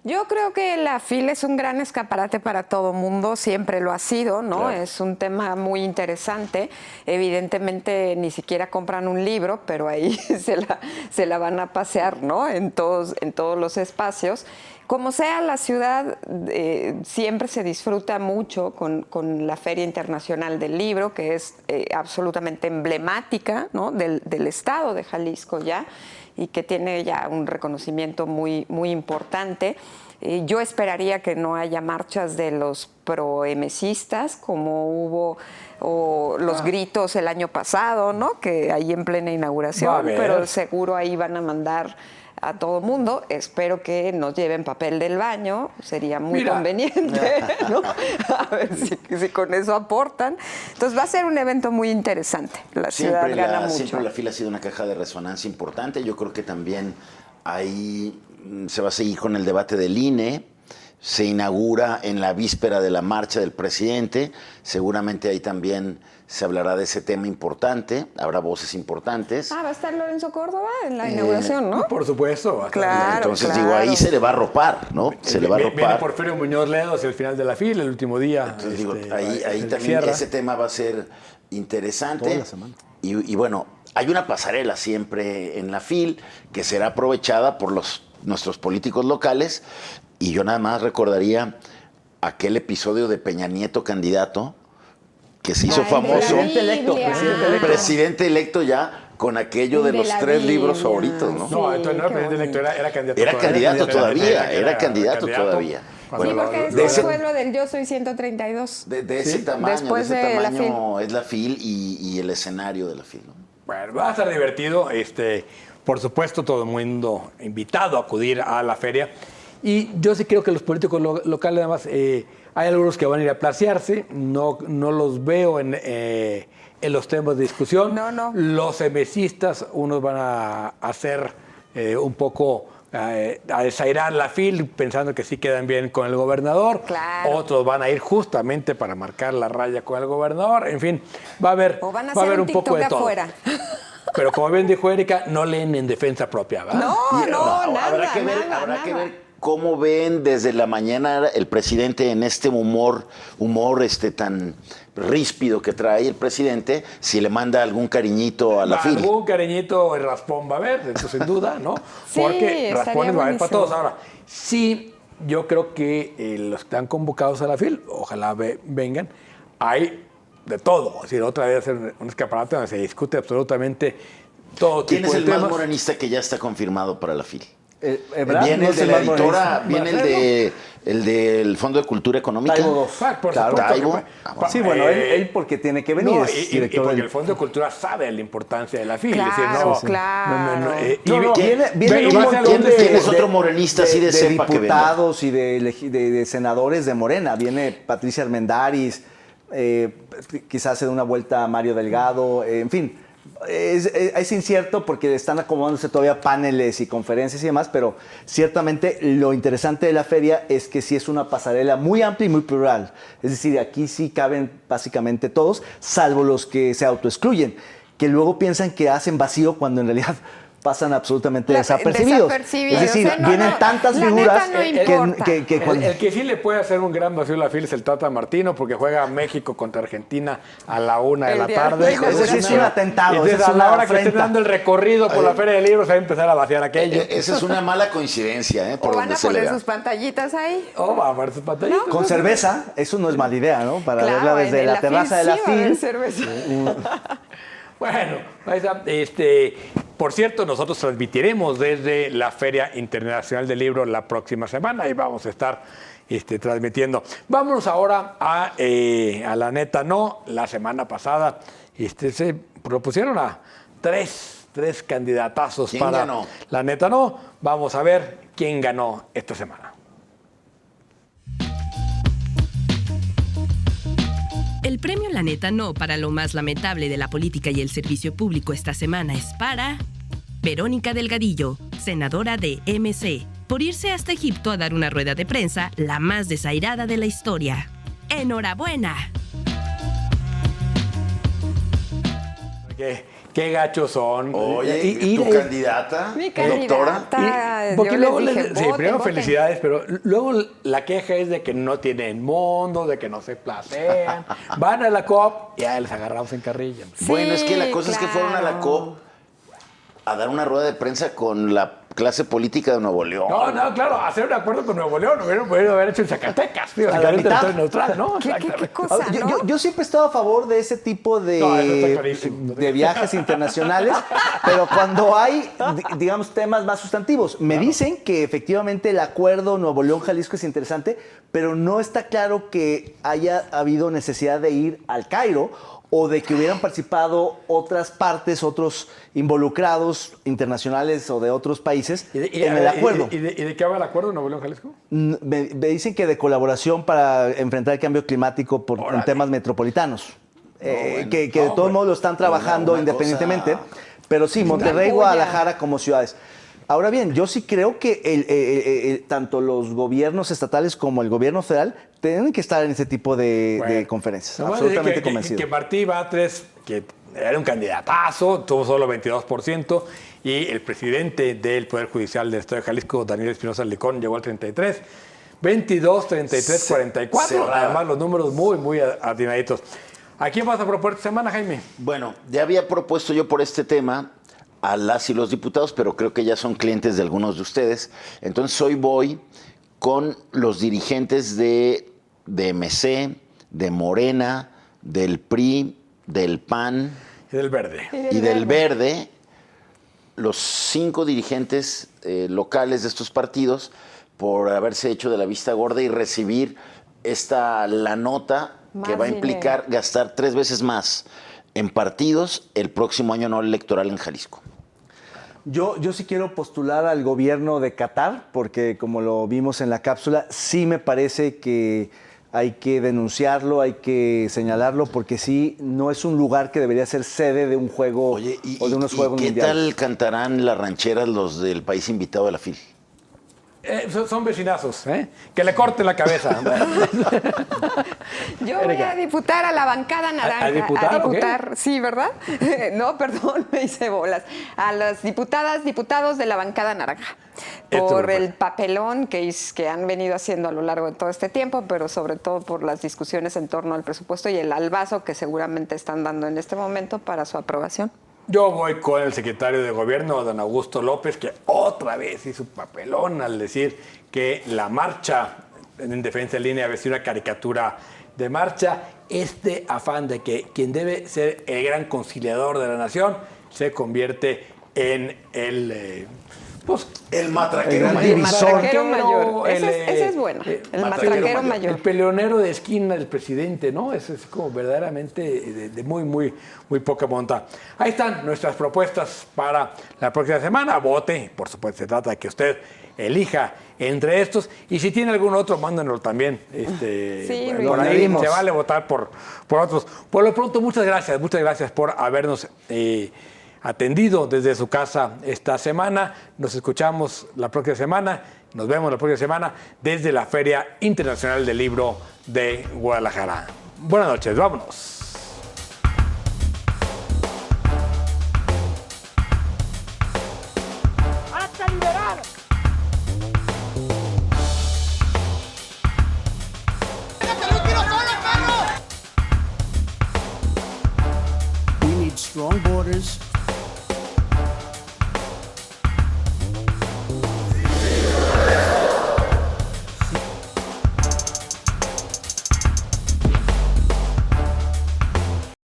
Yo creo que la FIL es un gran escaparate para todo mundo, siempre lo ha sido, ¿no? Claro. Es un tema muy interesante. Evidentemente ni siquiera compran un libro, pero ahí se la van a pasear, ¿no? En todos los espacios. Como sea, la ciudad siempre se disfruta mucho con la Feria Internacional del Libro, que es absolutamente emblemática, ¿no? del estado de Jalisco ya, y que tiene ya un reconocimiento muy, muy importante. Yo esperaría que no haya marchas de los pro-emesistas como hubo los gritos el año pasado, ¿no? Que ahí en plena inauguración, pero seguro ahí van a mandar a todo mundo. Espero que nos lleven papel del baño, sería muy conveniente, ¿no? A ver si con eso aportan. Entonces va a ser un evento muy interesante. La ciudad gana mucho. Siempre la fila ha sido una caja de resonancia importante. Yo creo que también ahí se va a seguir con el debate del INE. Se inaugura en la víspera de la marcha del presidente. Seguramente ahí también se hablará de ese tema importante. Habrá voces importantes. Va a estar Lorenzo Córdoba en la inauguración, ¿no? Por supuesto. Claro, entonces, digo, ahí se le va a arropar, ¿no? Se le va a arropar. Viene Porfirio Muñoz Ledo hacia el final de la fila, el último día. Entonces, digo, ahí también ese tema va a ser interesante. Toda la semana. Y bueno, hay una pasarela siempre en la FIL que será aprovechada por nuestros políticos locales. Y yo nada más recordaría aquel episodio de Peña Nieto candidato que se hizo famoso. Presidente electo ya con aquello de los 3 libros favoritos, ¿no? No, entonces no era presidente electo, era candidato. Era candidato todavía, era candidato todavía. Sí, porque después fue lo del Yo Soy 132. De ese tamaño, después de ese de tamaño es la FIL y el escenario de la FIL, ¿no? Bueno, va a estar divertido. Por supuesto, todo el mundo invitado a acudir a la feria. Y yo sí creo que los políticos locales, además, hay algunos que van a ir a placearse. No los veo en los temas de discusión. No. Los emesistas, unos van a hacer un poco a desairar la FIL pensando que sí quedan bien con el gobernador. Claro. Otros van a ir justamente para marcar la raya con el gobernador. En fin, va a haber, o van a va a haber hacer un poco de todo. afuera. Pero como bien dijo Erika, no leen en defensa propia, ¿verdad? Habrá que ver cómo ven desde la mañana el presidente en este humor tan ríspido que trae el presidente, si le manda algún cariñito a la FIL. Algún cariñito, el raspón va a haber, eso sin duda, ¿no? Sí, porque raspones va a haber para buenísimo. todos. Ahora, sí, yo creo que los que están convocados a la FIL, ojalá vengan, hay de todo. Es decir, otra vez hacer un escaparate donde se discute absolutamente todo tipo de temas. ¿Quién es el más morenista que ya está confirmado para la FIL? Viene el de la editora, viene el del Fondo de Cultura Económica. Taibo. Por Claro. supuesto. Taibo. Sí, bueno, él porque tiene que venir. No, es y director porque del- el Fondo de Cultura sabe la importancia de la FIL. Claro, es decir, no, claro. No, viene un va a ser montón ¿quién es otro morenista así de cepa que venga? diputados y de senadores de Morena. Viene Patricia Armendáriz, quizás se dé una vuelta a Mario Delgado, en fin. Es incierto porque están acomodándose todavía paneles y conferencias y demás, pero ciertamente lo interesante de la feria es que sí es una pasarela muy amplia y muy plural. Es decir, aquí sí caben básicamente todos, salvo los que se autoexcluyen, que luego piensan que hacen vacío cuando en realidad pasan absolutamente desapercibidos. Es decir, o sea, vienen tantas la figuras neta no importa. que cuando... El que sí le puede hacer un gran vacío a la FIL es el Tata Martino, porque juega México contra Argentina a la 1 de El la día tarde. de hoy. Ese sí es un atentado, Entonces, esa es a la una hora que estén afrenta. dando el recorrido por la Feria de Libros, se va a empezar a vaciar aquello. Esa es una mala coincidencia, por O van donde a se le poner vea. sus pantallitas ahí. Va a ver sus pantallitas. Con cerveza, eso no es mala idea, ¿no? Para Claro, verla desde en la terraza de la sí va a haber FIL. cerveza. Bueno, ahí está. Por cierto, nosotros transmitiremos desde la Feria Internacional del Libro la próxima semana y vamos a estar transmitiendo. Vámonos ahora a la neta no. La semana pasada se propusieron a tres candidatazos ¿Quién para ganó? la neta no. Vamos a ver quién ganó esta semana. El premio La Neta No para lo más lamentable de la política y el servicio público esta semana es para Verónica Delgadillo, senadora de MC, por irse hasta Egipto a dar una rueda de prensa la más desairada de la historia. ¡Enhorabuena! Qué gachos son. Oye, Y- ¿tu y- candidata? Mi Doctora. candidata. Porque yo luego les dije, sí, voten, primero voten. felicidades, pero luego la queja es de que no tienen mundo, de que no se placean. Van a la COP y ya les agarramos en carrilla. Bueno, es que la cosa es que fueron a la claro. COP a dar una rueda de prensa con la clase política de Nuevo León. No, claro, hacer un acuerdo con Nuevo León, hubieran podido haber hecho en Zacatecas, básicamente mitad. territorio neutral, ¿no? ¿Qué cosa, Ahora, no? yo siempre he estado a favor de ese tipo No, eso está clarísimo. de viajes internacionales, pero cuando hay, digamos, temas más sustantivos. Me dicen que efectivamente el acuerdo Nuevo León-Jalisco es interesante, pero no está claro que haya habido necesidad de ir al Cairo o de que hubieran participado otras partes, otros involucrados internacionales o de otros países en el acuerdo. ¿Y de qué va el acuerdo Nuevo León-Jalisco? Me dicen que de colaboración para enfrentar el cambio climático en temas metropolitanos. Que de todos modos lo están trabajando una independientemente. cosa- Pero sí, Monterrey y joya. Guadalajara como ciudades. Ahora bien, yo sí creo que tanto los gobiernos estatales como el gobierno federal tienen que estar en este tipo de conferencias. Nomás decir Absolutamente que convencido. que Martí Batres, que era un candidatazo, tuvo solo 22%, y el presidente del Poder Judicial del Estado de Jalisco, Daniel Espinosa Licón, llegó al 33%. 22, 33, 44. cerrada. Además, los números muy atinaditos. ¿A quién vas a proponer esta semana, Jaime? Bueno, ya había propuesto yo por este tema a las y los diputados, pero creo que ya son clientes de algunos de ustedes. Entonces hoy voy con los dirigentes de MC, de Morena, del PRI, del PAN Y del Verde. y del Verde, los 5 dirigentes locales de estos partidos, por haberse hecho de la vista gorda y recibir la nota que Más va a implicar dinero. gastar 3 veces más en partidos el próximo año no electoral en Jalisco. Yo sí quiero postular al gobierno de Qatar, porque como lo vimos en la cápsula, sí me parece que hay que denunciarlo, hay que señalarlo, porque sí, no es un lugar que debería ser sede de un juego o de unos juegos ¿qué mundiales. tal cantarán las rancheras los del país invitado de la FIL? Son vecinazos, ¿eh? Que le corten la cabeza. Yo voy a diputar a la bancada naranja. ¿A diputar o qué? Sí, ¿verdad? No, perdón, me hice bolas. A las diputados de la bancada naranja. Esto Por me el papelón que han venido haciendo a lo largo de todo este tiempo, pero sobre todo por las discusiones en torno al presupuesto y el albazo que seguramente están dando en este momento para su aprobación. Yo voy con el secretario de Gobierno, don Augusto López, que otra vez hizo papelón al decir que la marcha en defensa en línea había sido una caricatura de marcha. Este afán de que quien debe ser el gran conciliador de la nación se convierte en el... El matraquero El mayor. El matraquero mayor. el, Esa es buena. El matraquero mayor. El peleonero de esquina del presidente, ¿no? Eso es como verdaderamente de muy poca monta. Ahí están nuestras propuestas para la próxima semana. Vote, por supuesto, se trata de que usted elija entre estos. Y si tiene algún otro, mándenlo también. Sí, por lo ahí añadimos. se vale votar por otros. Por lo pronto, muchas gracias por habernos atendido desde su casa esta semana. Nos escuchamos la próxima semana. Nos vemos la próxima semana desde la Feria Internacional del Libro de Guadalajara. Buenas noches, vámonos.